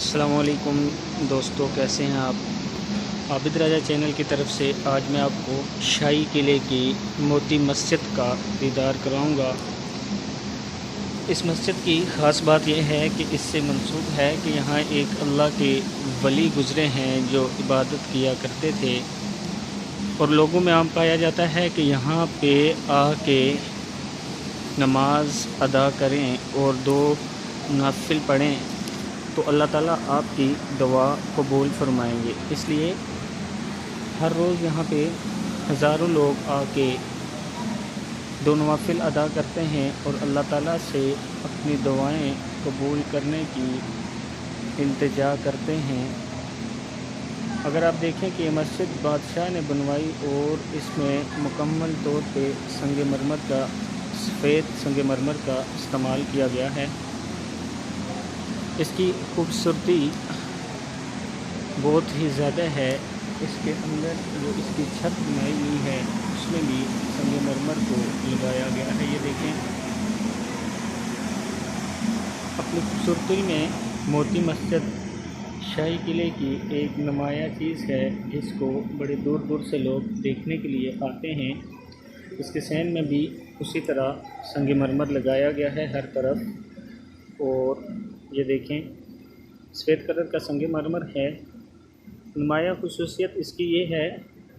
अस्सलामुअलैकुम दोस्तों, कैसे हैं आप। आबिद राजा चैनल की तरफ से आज मैं आपको शाही किले की मोती मस्जिद का दीदार कराऊंगा। इस मस्जिद की ख़ास बात यह है कि इससे मंसूब है कि यहाँ एक अल्लाह के वली गुज़रे हैं जो इबादत किया करते थे, और लोगों में आम पाया जाता है कि यहाँ पे आके नमाज अदा करें और 2 नफिल पढ़ें तो अल्लाह ताला आपकी दुआ कबूल फरमाएंगे। इसलिए हर रोज़ यहाँ पे हज़ारों लोग आके 2 नवाफिल अदा करते हैं और अल्लाह ताला से अपनी दुआएं कबूल करने की इल्तिजा करते हैं। अगर आप देखें कि ये मस्जिद बादशाह ने बनवाई और इसमें मुकम्मल तौर पे संगमरमर का, सफ़ेद संगमरमर का इस्तेमाल किया गया है। इसकी खूबसूरती बहुत ही ज़्यादा है। इसके अंदर जो इसकी छत बनाई हुई है उसमें भी संगमरमर को लगाया गया है। ये देखें, अपनी खूबसूरती में मोती मस्जिद शाही किले की एक नुमाया चीज़ है जिसको बड़े दूर दूर से लोग देखने के लिए आते हैं। इसके सहन में भी उसी तरह संगमरमर लगाया गया है हर तरफ। और ये देखें, सफ़ेद कलर का संगमरमर है। नुमाया खुसूसियत इसकी ये है,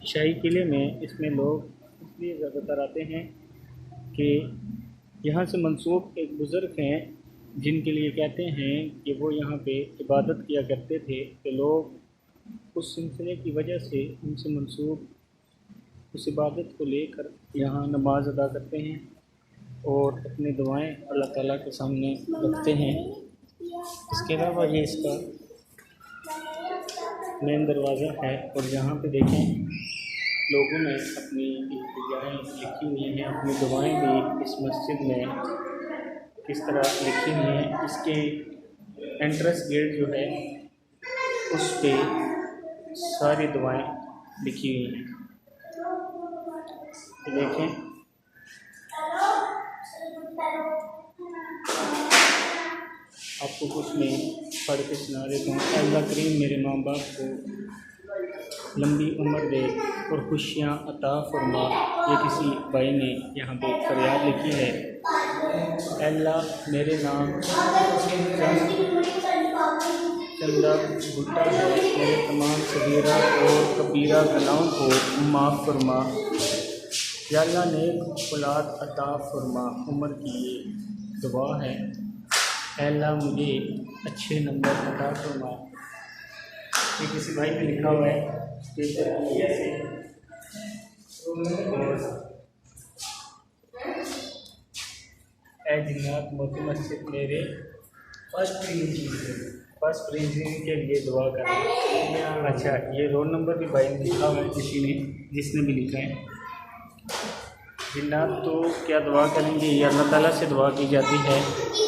शाही किले में इसमें लोग इसलिए ज़्यादातर आते हैं कि यहाँ से मंसूब एक बुज़ुर्ग हैं जिनके लिए कहते हैं कि वो यहाँ पे इबादत किया करते थे, तो लोग उस सिलसिले की वजह से उनसे मंसूब उस इबादत को लेकर यहाँ नमाज अदा करते हैं और अपनी दुआएं अल्लाह ताला के सामने रखते हैं। इसके अलावा ये इसका मेन दरवाज़ा है और यहाँ पे देखें लोगों ने अपनी इल्तिजाएं लिखी हुई हैं, अपनी दुआएं भी इस मस्जिद में किस तरह लिखी हुई हैं। इसके एंट्रेंस गेट जो है उस पे सारी दुआएं लिखी हुई हैं। देखें, आपको कुछ नहीं पढ़ के सुना देता हूँ। अल्लाह करीम मेरे माँ बाप को लंबी उम्र दे और खुशियाँ अता फरमा। ये किसी भाई ने यहाँ पे फरियाद लिखी है। अल्लाह मेरे नाम चंदा भुट्टा है, मेरे तमाम सगीरा और कबीरा गुनाहों को माफ़ फरमा। या अल्लाह नेक औलाद अता फरमा। उम्र की ये दुआ है। अल्लाह मुझे अच्छे नंबर अता फरमा। ये किसी भाई ने लिखा हुआ है पेपर से। और जिन्नात मोती मस्जिद मेरे फर्स्ट प्रिंसिपल के लिए दुआ करें। अच्छा, ये रोल नंबर भी भाई ने लिखा हुआ है, किसी ने जिसने भी लिखा है। जिन्नात तो क्या दुआ करेंगे, ये अल्लाह ताला से दुआ की जाती है।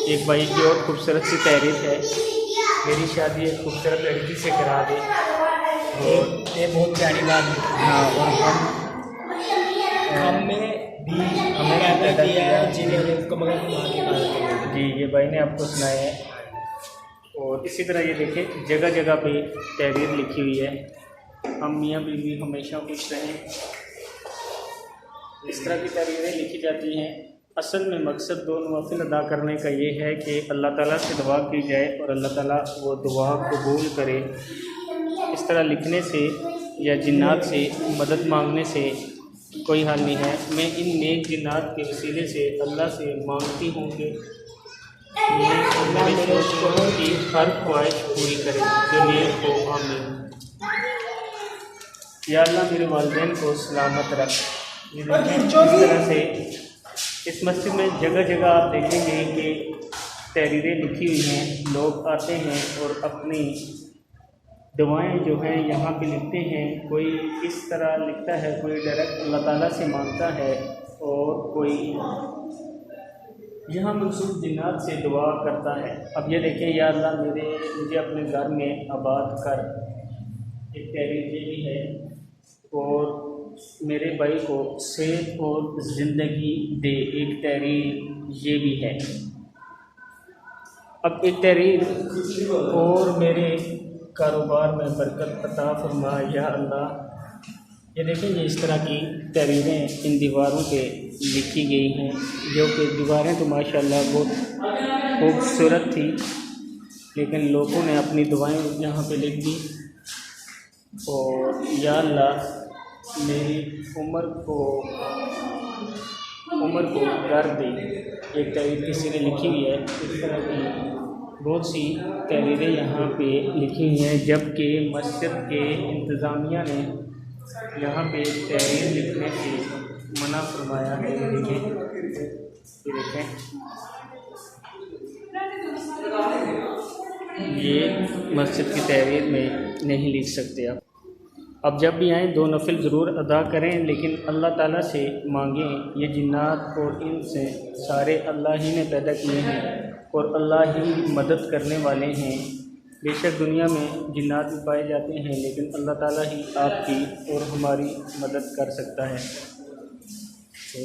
एक भाई की और खूबसूरत सी तारीफ है, मेरी शादी एक खूबसूरत लड़की से करा दे। और ये बहुत प्यारी बात है। हाँ, और हमें भी हमें पैदा किया जिन्हें उसको मगर जी, ये भाई ने आपको सुनाया है। और इसी तरह ये देखें, जगह जगह पे तहरीर लिखी हुई है, हम मियाँ बीवी हमेशा खुश रहें। इस तरह की तहरीरें लिखी जाती हैं। असल में मकसद 2 नवाफिल अदा करने का ये है कि अल्लाह ताला से दुआ की जाए और अल्लाह ताला वो दुआ कबूल करे। इस तरह लिखने से या जिन्नात से मदद मांगने से कोई हाल नहीं है। मैं इन नेक जिन्नात के वसीले से अल्लाह से मांगती हूँ कि मेरे दोस्तों की हर ख्वाहिश पूरी करे जो नेक हो। आमीन। या अल्लाह मेरे वालिदैन को सलामत रख। इस तरह से इस मस्जिद में जगह जगह आप देखेंगे कि तहरीरें लिखी हुई हैं। लोग आते हैं और अपनी दुआएं जो हैं यहाँ पे लिखते हैं। कोई इस तरह लिखता है, कोई डायरेक्ट अल्लाह ताला से मांगता है और कोई यहाँ मंसूब जिन्नात से दुआ करता है। अब ये देखें, या अल्लाह मुझे अपने घर में आबाद कर, एक तहरीर ये भी है। और मेरे भाई को सेहत और ज़िंदगी दे, एक तहरीर ये भी है। अब एक तहरीर और मेरे कारोबार में बरकत अता फरमा या अल्लाह। ये देखें, ये इस तरह की तहरीरें इन दीवारों पे लिखी गई हैं, जो कि दीवारें तो माशाल्लाह बहुत खूबसूरत थी, लेकिन लोगों ने अपनी दुआएं यहाँ पे लिख दी। और या अल्लाह मेरी उम्र को कर दे। एक तहरीर किसी ने लिखी हुई है। इस तरह की बहुत सी तहरीरें यहाँ पे लिखी हुई हैं, जबकि मस्जिद के इंतज़ामिया ने यहाँ पे तहरीर लिखने से मना फरमाया है। ये देखें, ये मस्जिद की तहरीर में नहीं लिख सकते आप। अब जब भी आएँ 2 नफिल ज़रूर अदा करें, लेकिन अल्लाह ताला से मांगें। ये जिन्नात और इनसे सारे अल्लाह ही ने पैदा किए हैं और अल्लाह ही मदद करने वाले हैं। बेशक दुनिया में जिन्नात भी पाए जाते हैं, लेकिन अल्लाह ताला ही आपकी और हमारी मदद कर सकता है। तो